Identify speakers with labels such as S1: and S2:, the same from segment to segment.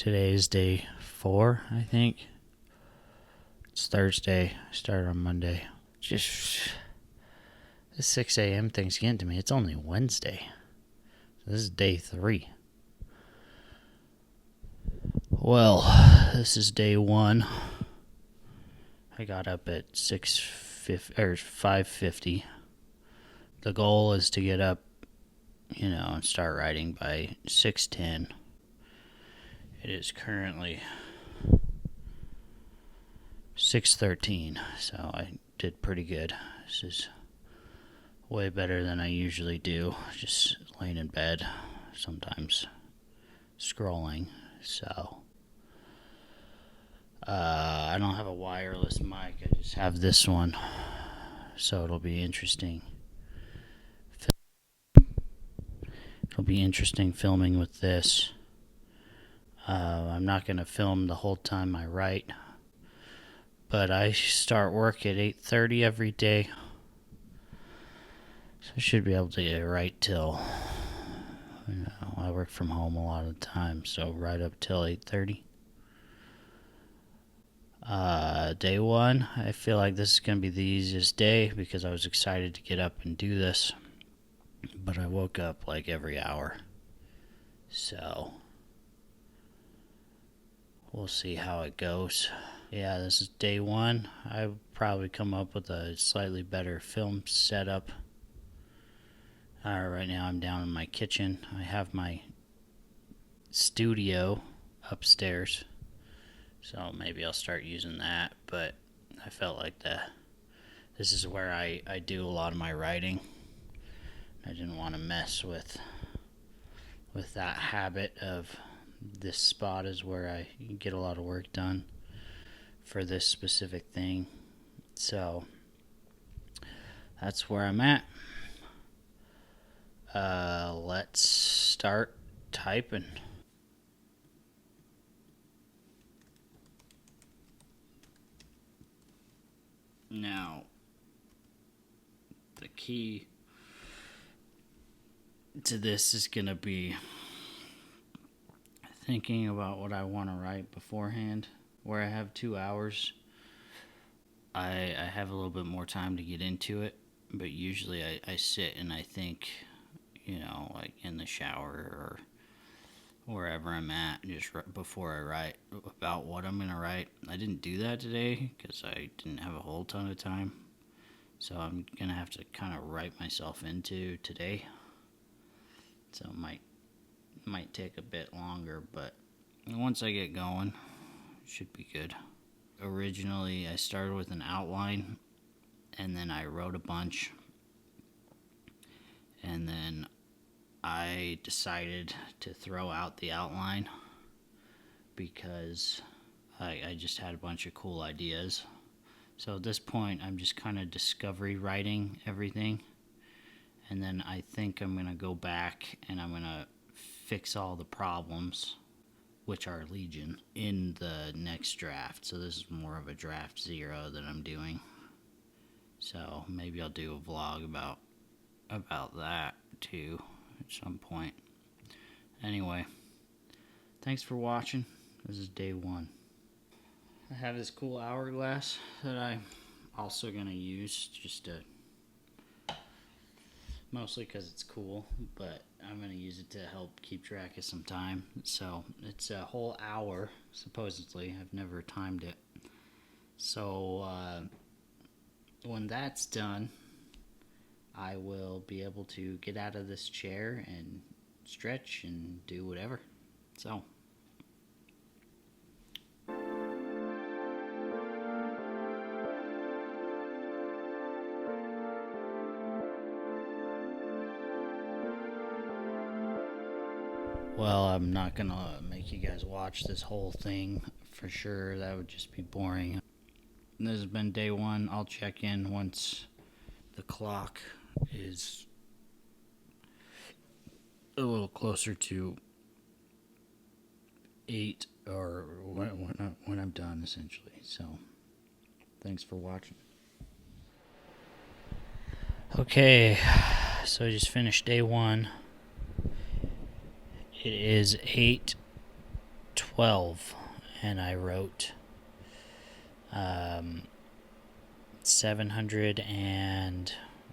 S1: Today is day 4, I think. It's Thursday. I started on Monday. Just this 6 a.m. thing's getting to me. It's only Wednesday. So this is day 3. Well, this is day 1. I got up at 5:50. The goal is to get up, and start writing by 6:10. It is currently 6:13, so I did pretty good. This is way better than I usually do, just laying in bed, sometimes scrolling. So I don't have a wireless mic, I just have this one, so it'll be interesting. It'll be interesting filming with this. I'm not going to film the whole time I write, but I start work at 8:30 every day, so I should be able to write till, I work from home a lot of the time, so right up till 8:30. Day 1, I feel like this is going to be the easiest day because I was excited to get up and do this, but I woke up like every hour, so we'll see how it goes. Yeah, this is day 1. I've probably come up with a slightly better film setup. Right now I'm down in my kitchen. I have my studio upstairs, so maybe I'll start using that, but I felt like this is where I do a lot of my writing. I didn't want to mess with that habit of this spot is where I get a lot of work done for this specific thing. So that's where I'm at. Let's start typing. Now, the key to this is going to be thinking about what I want to write beforehand. Where I have 2 hours, I have a little bit more time to get into it, but usually I sit and I think, like in the shower or wherever I'm at, just before I write about what I'm going to write. I didn't do that today because I didn't have a whole ton of time, so I'm going to have to kind of write myself into today. So it might take a bit longer, but once I get going, it should be good. Originally, I started with an outline, and then I wrote a bunch, and then I decided to throw out the outline because I just had a bunch of cool ideas. So at this point, I'm just kind of discovery writing everything, and then I think I'm going to go back and I'm going to fix all the problems, which are legion, in the next draft. So this is more of a draft 0 that I'm doing. So maybe I'll do a vlog about that too at some point. Anyway, thanks for watching. This is day 1. I have this cool hourglass that I'm also going to use just to, mostly because it's cool, but I'm going to use it to help keep track of some time. So it's a whole hour, supposedly. I've never timed it. So when that's done, I will be able to get out of this chair and stretch and do whatever. So well, I'm not gonna make you guys watch this whole thing for sure. That would just be boring. This has been day 1. I'll check in once the clock is a little closer to 8 or when I'm done, essentially. So thanks for watching. Okay, so I just finished day 1. It is 8:12 12, and I wrote 700 and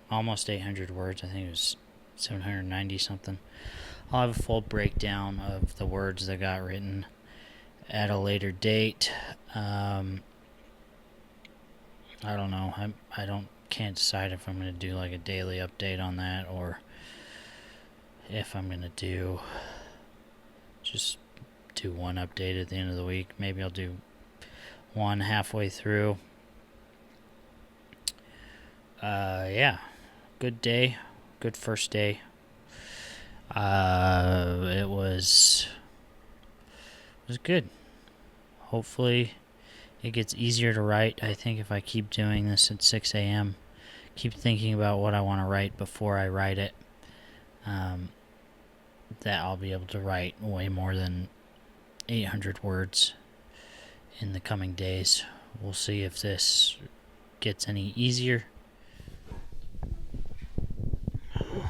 S1: almost 800 words. I think it was 790 something. I'll have a full breakdown of the words that got written at a later date. I don't know. Can't decide if I'm going to do like a daily update on that, or if I'm going to just do one update at the end of the week. Maybe I'll do one halfway through. Yeah, good day, good first day. It was good. Hopefully it gets easier to write. I think if I keep doing this at 6 a.m., keep thinking about what I want to write before I write it, that I'll be able to write way more than 800 words in the coming days. We'll see if this gets any easier.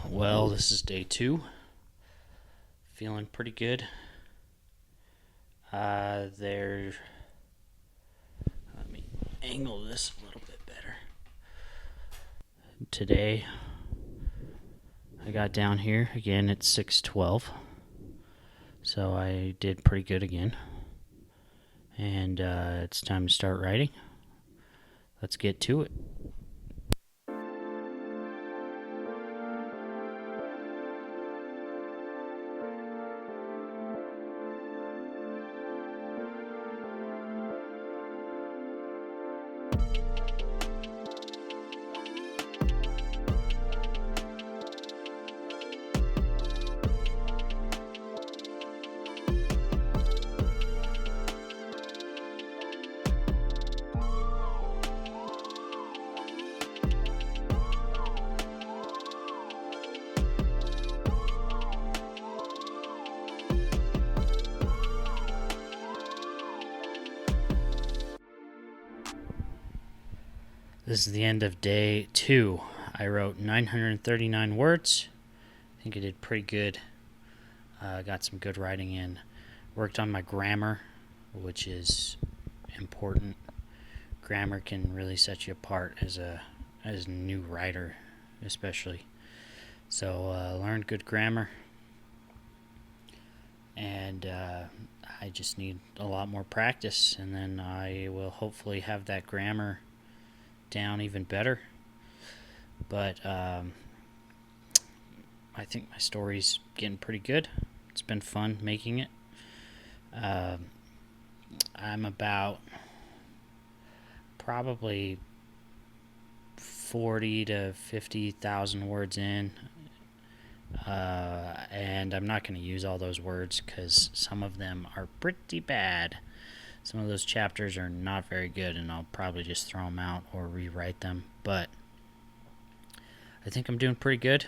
S1: Well, this is day 2. Feeling pretty good. Let me angle this a little bit better. Today, I got down here again at 6:12, so I did pretty good again. And it's time to start writing. Let's get to it. This is the end of day 2. I wrote 939 words. I think I did pretty good. Got some good writing in. Worked on my grammar, which is important. Grammar can really set you apart as a new writer, especially. So learned good grammar. And I just need a lot more practice, and then I will hopefully have that grammar down even better. But I think my story's getting pretty good. It's been fun making it. I'm about probably 40 to 50,000 words in, and I'm not going to use all those words because some of them are pretty bad. Some of those chapters are not very good, and I'll probably just throw them out or rewrite them. But I think I'm doing pretty good,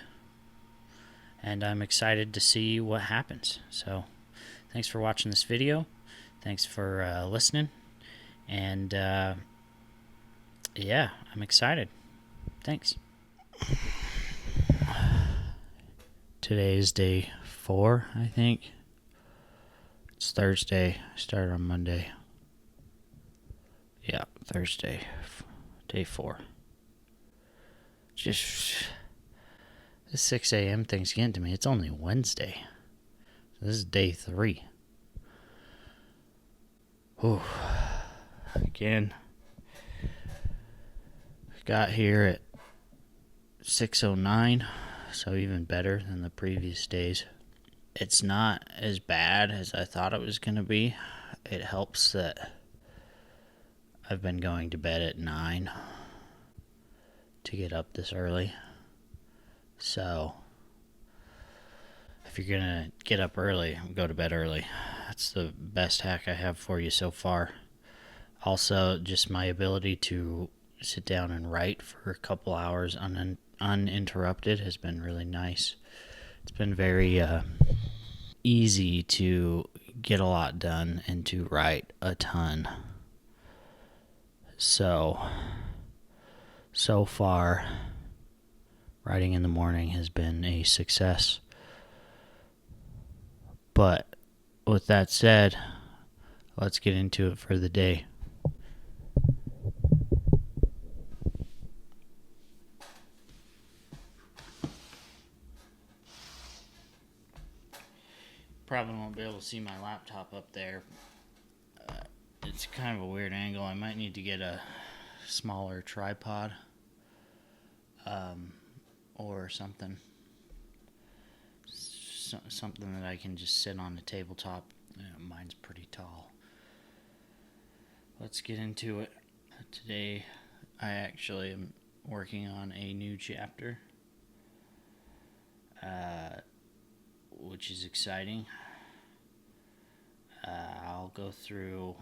S1: and I'm excited to see what happens. So thanks for watching this video. Thanks for listening. And yeah, I'm excited. Thanks. Today is day 4, I think. It's Thursday. I started on Monday. Yeah, Thursday, day 4. Just the 6 a.m. thing's getting to me. It's only Wednesday. So this is day 3. Whew. Again, got here at 6:09, so even better than the previous days. It's not as bad as I thought it was going to be. It helps that I've been going to bed at 9 to get up this early. So if you're going to get up early, go to bed early. That's the best hack I have for you so far. Also, just my ability to sit down and write for a couple hours uninterrupted has been really nice. It's been very easy to get a lot done and to write a ton. So far, writing in the morning has been a success. But with that said, let's get into it for the day. Probably won't be able to see my laptop up there. It's kind of a weird angle. I might need to get a smaller tripod or something. Something that I can just sit on the tabletop. Mine's pretty tall. Let's get into it. Today, I actually am working on a new chapter, which is exciting. I'll go through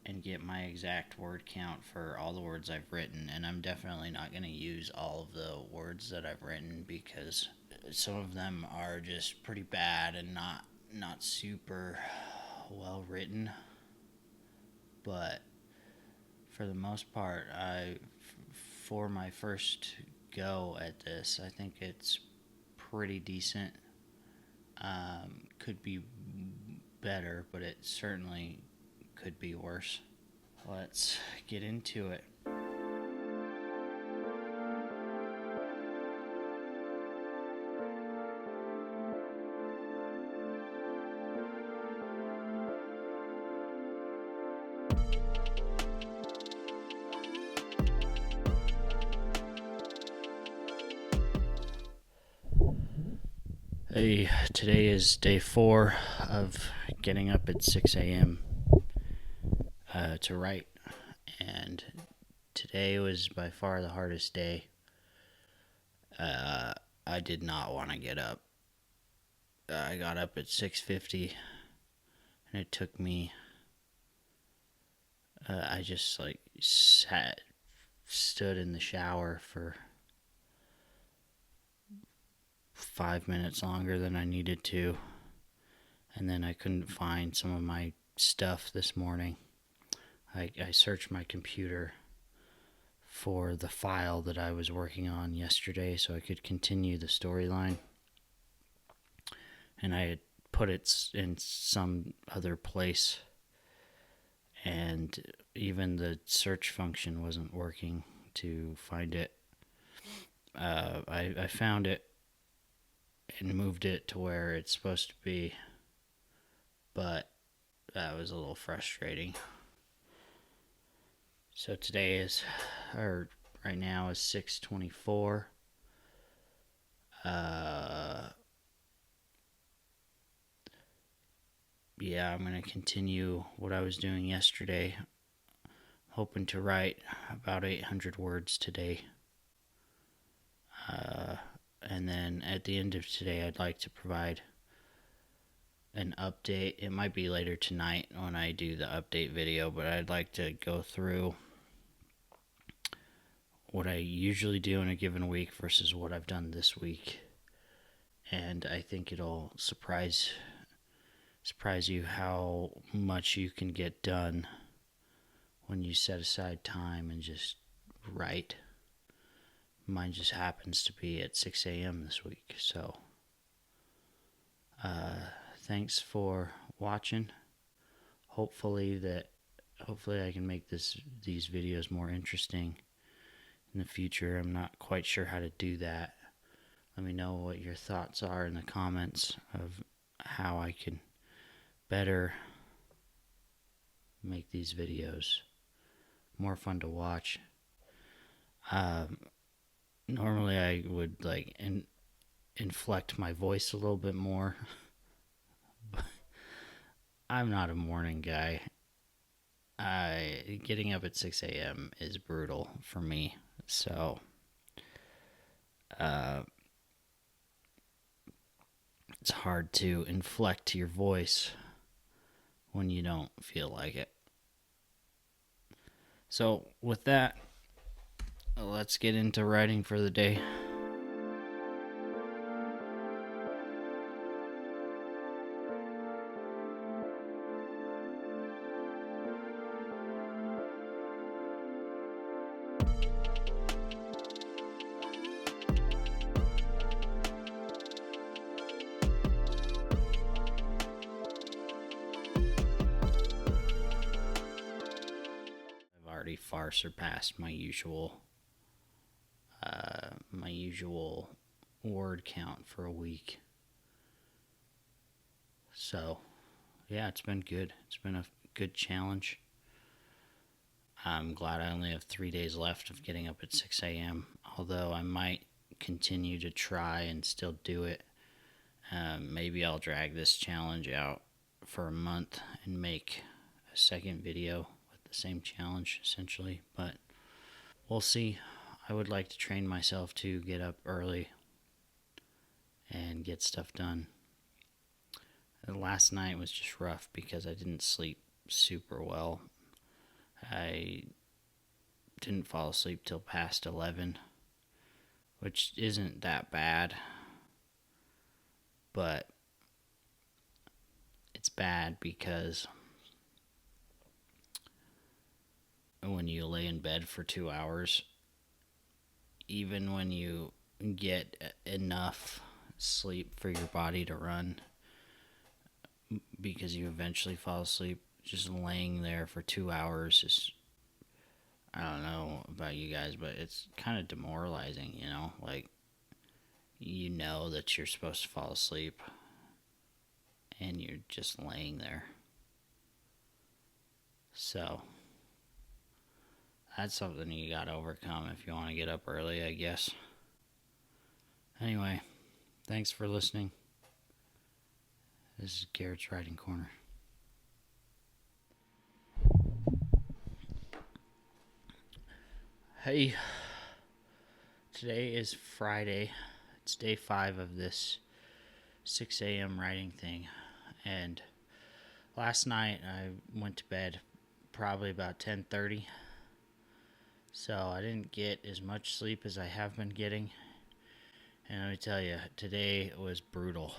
S1: and get my exact word count for all the words I've written, and I'm definitely not going to use all of the words that I've written because some of them are just pretty bad and not super well written. But for the most part, for my first go at this, I think it's pretty decent. Could be better, but it certainly could be worse. Let's get into it. Hey, today is day 4 of getting up at 6 a.m. To write, and today was by far the hardest day. I did not want to get up. I got up at 6:50, and it took me. I just stood in the shower for 5 minutes longer than I needed to, and then I couldn't find some of my stuff this morning. I searched my computer for the file that I was working on yesterday so I could continue the storyline, and I had put it in some other place, and even the search function wasn't working to find it. I found it and moved it to where it's supposed to be, but that was a little frustrating. So right now is 6:24. Yeah, I'm going to continue what I was doing yesterday. Hoping to write about 800 words today. And then at the end of today, I'd like to provide an update. It might be later tonight when I do the update video, but I'd like to go through what I usually do in a given week versus what I've done this week. And I think it'll surprise you how much you can get done when you set aside time and just write. Mine just happens to be at 6 a.m. this week. So thanks for watching. Hopefully I can make these videos more interesting in the future. I'm not quite sure how to do that. Let me know what your thoughts are in the comments of how I can better make these videos more fun to watch. Normally I would inflect my voice a little bit more. I'm not a morning guy. Getting up at 6 a.m. is brutal for me. So, it's hard to inflect your voice when you don't feel like it. So, with that, let's get into writing for the day. already far surpassed my usual word count for a week. So, yeah, it's been good. It's been a good challenge. I'm glad I only have 3 days left of getting up at 6 a.m., although I might continue to try and still do it. Maybe I'll drag this challenge out for a month and make a second video with the same challenge, essentially, but we'll see. I would like to train myself to get up early and get stuff done. Last night was just rough because I didn't sleep super well. I didn't fall asleep till past 11, which isn't that bad, but it's bad because when you lay in bed for 2 hours, even when you get enough sleep for your body to run, because you eventually fall asleep, just laying there for 2 hours is, I don't know about you guys, but it's kind of demoralizing, you know? Like, you know that you're supposed to fall asleep, and you're just laying there. So, that's something you gotta overcome if you want to get up early, I guess. Anyway, thanks for listening. This is Garrett's Writing Corner. Hey, today is Friday. It's day 5 of this 6 a.m. writing thing. And last night I went to bed probably about 10:30. So I didn't get as much sleep as I have been getting. And let me tell you, today was brutal.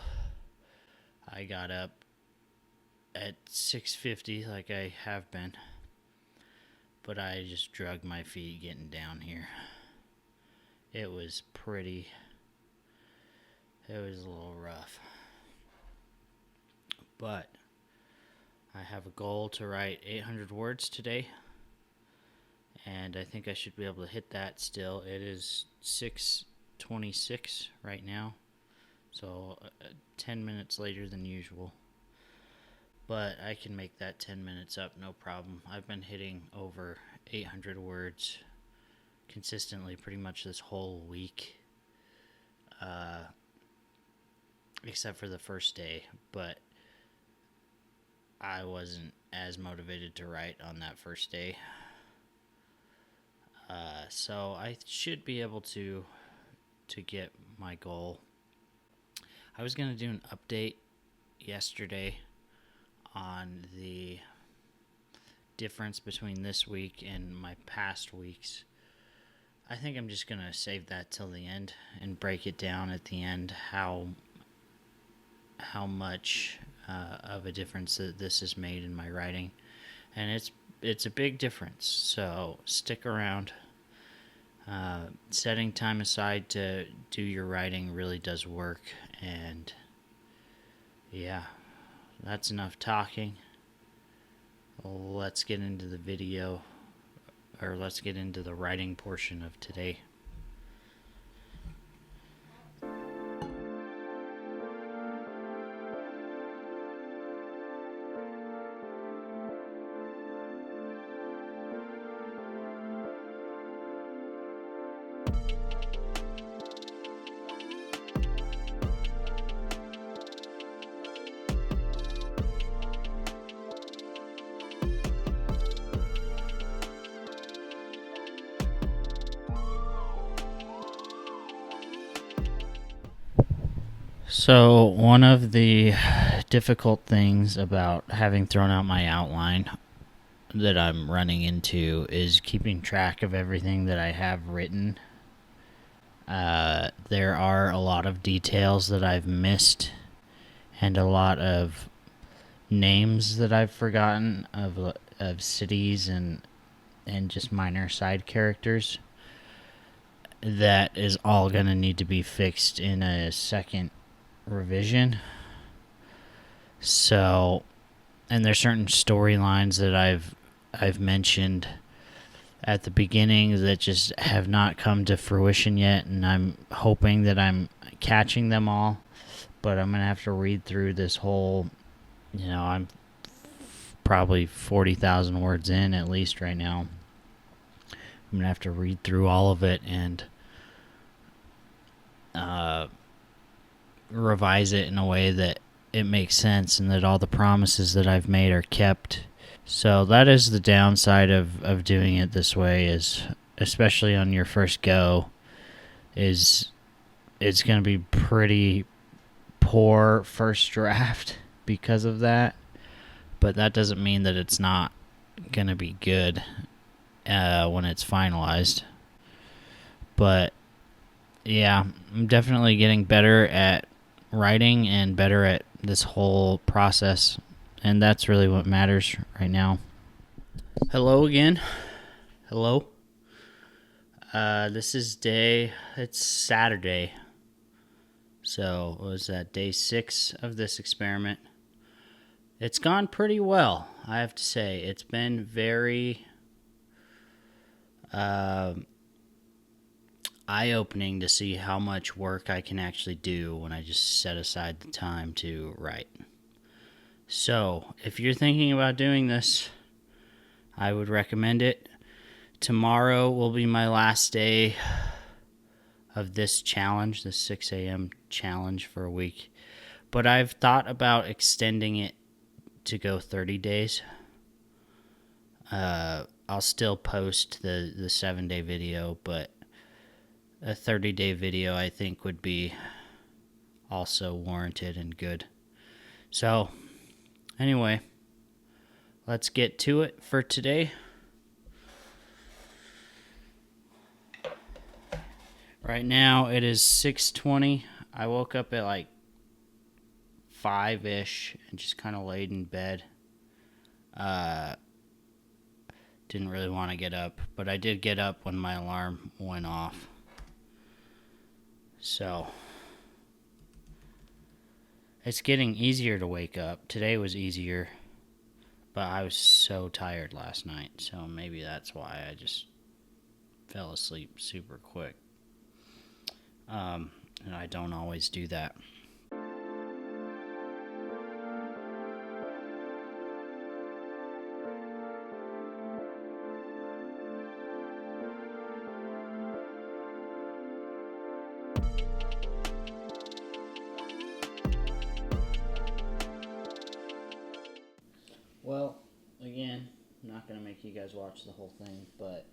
S1: I got up at 6:50 like I have been, but I just dragged my feet getting down here. It was a little rough. But I have a goal to write 800 words today, and I think I should be able to hit that still. It is 6:26 right now, so 10 minutes later than usual. But I can make that 10 minutes up, no problem. I've been hitting over 800 words consistently pretty much this whole week, except for the first day, but I wasn't as motivated to write on that first day. So I should be able to get my goal. I was going to do an update yesterday on the difference between this week and my past weeks. I think I'm just going to save that till the end and break it down at the end how much of a difference that this has made in my writing. And it's a big difference, so stick around. Setting time aside to do your writing really does work, and yeah, that's enough talking. Let's get into the video, or let's get into the writing portion of today. So, one of the difficult things about having thrown out my outline that I'm running into is keeping track of everything that I have written. There are a lot of details that I've missed, and a lot of names that I've forgotten of cities and just minor side characters. That is all going to need to be fixed in a second revision. So, and there's certain storylines that I've mentioned at the beginning that just have not come to fruition yet, and I'm hoping that I'm catching them all. But I'm going to have to read through this whole, I'm probably 40,000 words in at least right now. I'm going to have to read through all of it and revise it in a way that it makes sense and that all the promises that I've made are kept. So that is the downside of doing it this way, is especially on your first go, is it's going to be pretty poor first draft because of that. But that doesn't mean that it's not going to be good when it's finalized. But yeah, I'm definitely getting better at writing and better at this whole process, and that's really what matters right now. Hello again. Hello. This is it's Saturday. So, what was that, day 6 of this experiment? It's gone pretty well, I have to say. It's been very eye-opening to see how much work I can actually do when I just set aside the time to write. So, if you're thinking about doing this, I would recommend it. Tomorrow will be my last day of this challenge, this 6 a.m. challenge for a week. But I've thought about extending it to go 30 days. I'll still post the 7-day video, but a 30-day video I think would be also warranted and good. So, anyway, let's get to it for today. Right now it is 6:20. I woke up at like 5-ish and just kind of laid in bed. Didn't really want to get up, but I did get up when my alarm went off. So, it's getting easier to wake up. Today was easier, but I was so tired last night, so maybe that's why I just fell asleep super quick. And I don't always do that. Well, again, I'm not going to make you guys watch the whole thing, but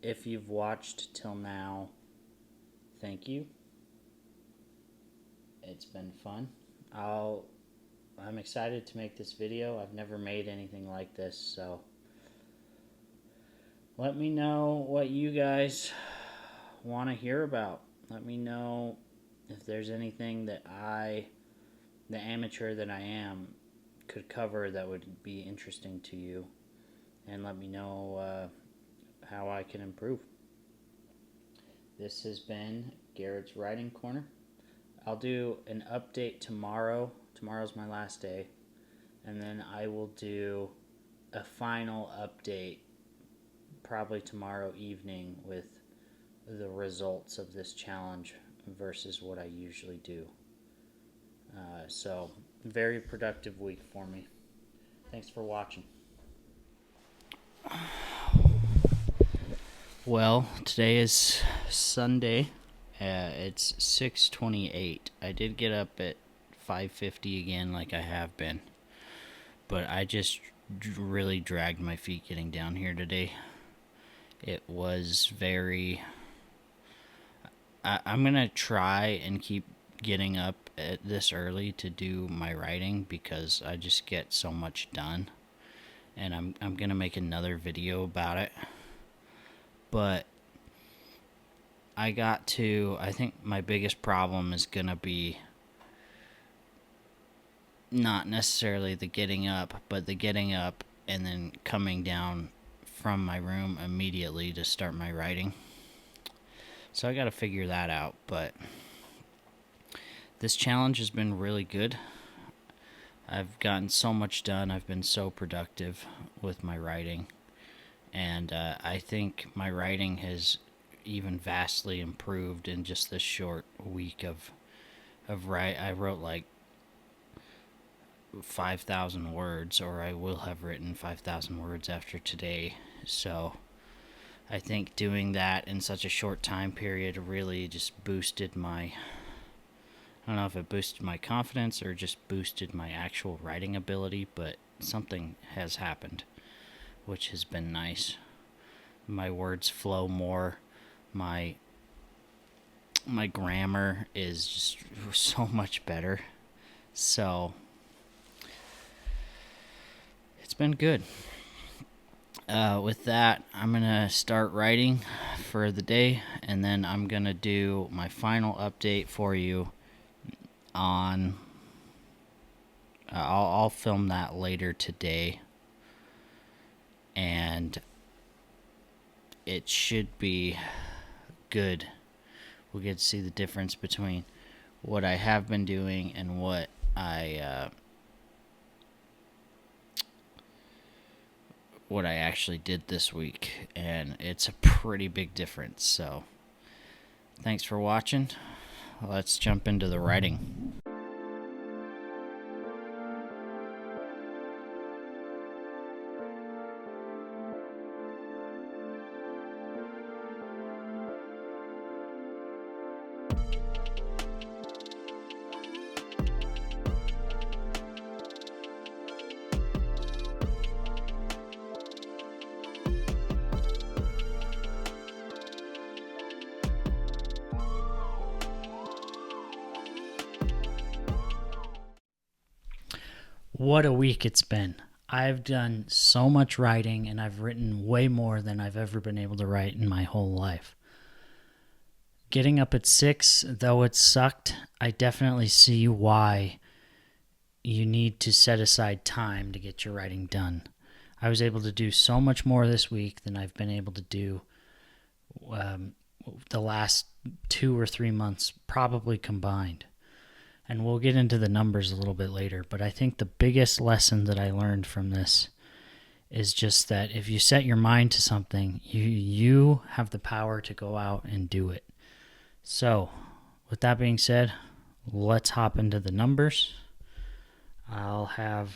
S1: if you've watched till now, thank you. It's been fun. I'm excited to make this video. I've never made anything like this, so let me know what you guys want to hear about. Let me know if there's anything that the amateur that I am, could cover that would be interesting to you, and let me know how I can improve. This has been Garrett's Writing Corner. I'll do an update tomorrow. Tomorrow's my last day, and then I will do a final update probably tomorrow evening with the results of this challenge versus what I usually do. So, very productive week for me. Thanks for watching. Well, today is Sunday. It's 6:28. I did get up at 5:50 again like I have been, but I just really dragged my feet getting down here today. It was very... I'm going to try and keep getting up at this early to do my writing because I just get so much done, and I'm going to make another video about it. But I think my biggest problem is going to be not necessarily the getting up, but the getting up and then coming down from my room immediately to start my writing. So I got to figure that out, but this challenge has been really good. I've gotten so much done. I've been so productive with my writing. And I think my writing has even vastly improved in just this short week of write. I wrote like 5,000 words, or I will have written 5,000 words after today. So I think doing that in such a short time period really just boosted my, I don't know if it boosted my confidence or just boosted my actual writing ability, but something has happened, which has been nice. My words flow more. My grammar is just so much better. So it's been good. With that, I'm going to start writing for the day, and then I'm going to do my final update for you on... I'll film that later today, and it should be good. We'll get to see the difference between what I have been doing and what I actually did this week, and it's a pretty big difference. So thanks for watching. Let's jump into the writing. What a week it's been. I've done so much writing, and I've written way more than I've ever been able to write in my whole life. Getting up at 6, though it sucked, I definitely see why you need to set aside time to get your writing done. I was able to do so much more this week than I've been able to do the last 2 or 3 months, probably combined. And we'll get into the numbers a little bit later, but I think the biggest lesson that I learned from this is just that if you set your mind to something, you have the power to go out and do it. So, with that being said, let's hop into the numbers. I'll have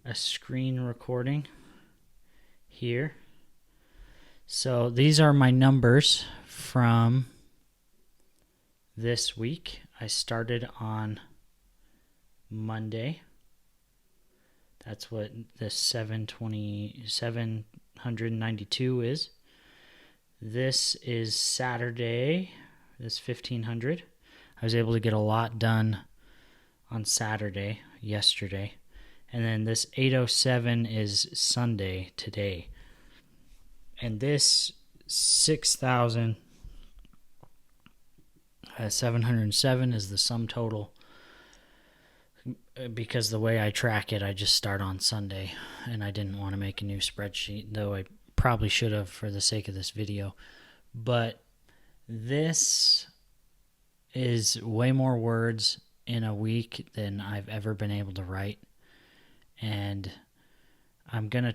S1: a screen recording here. So, these are my numbers from this week. I started on Monday. That's what the 792 is. This is Saturday, this 1500. I was able to get a lot done on Saturday, yesterday. And then this 807 is Sunday, today. And this 6,707 is the sum total. Because the way I track it, I just start on Sunday, and I didn't want to make a new spreadsheet, though I probably should have for the sake of this video. But this is way more words in a week than I've ever been able to write, and I'm gonna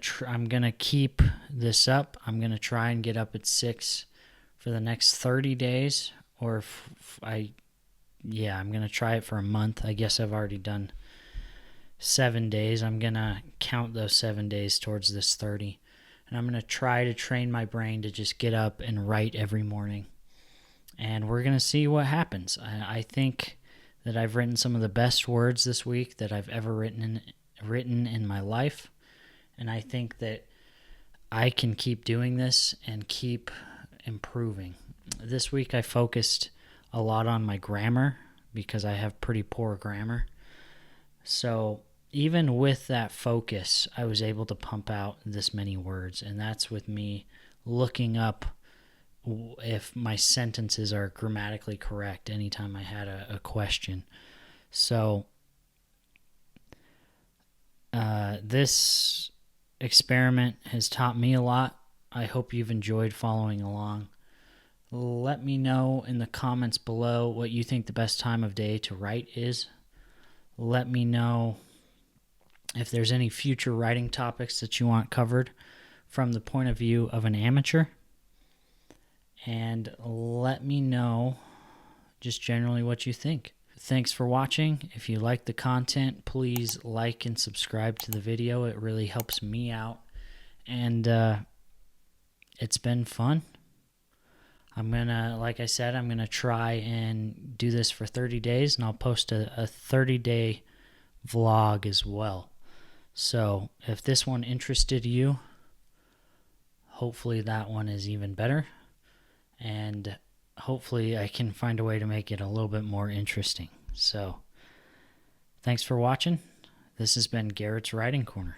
S1: keep this up. I'm gonna try and get up at 6 for the next 30 days, or I'm gonna try it for a month. I guess I've already done 7 days. I'm gonna count those 7 days towards this 30, and I'm gonna try to train my brain to just get up and write every morning, and we're gonna see what happens. I think that I've written some of the best words this week that I've ever written in my life, and I think that I can keep doing this and keep improving. This week I focused a lot on my grammar because I have pretty poor grammar. So even with that focus, I was able to pump out this many words, and that's with me looking up if my sentences are grammatically correct anytime I had a question. So this experiment has taught me a lot. I hope you've enjoyed following along. Let me know in the comments below what you think the best time of day to write is. Let me know if there's any future writing topics that you want covered
S2: from the point of view of an amateur, and let me know just generally what you think. Thanks for watching. If you like the content, please like and subscribe to the video. It really helps me out, and it's been fun. Like I said, I'm gonna try and do this for 30 days, and I'll post a 30-day vlog as well. So if this one interested you, hopefully that one is even better, and hopefully I can find a way to make it a little bit more interesting. So thanks for watching. This has been Garrett's Riding Corner.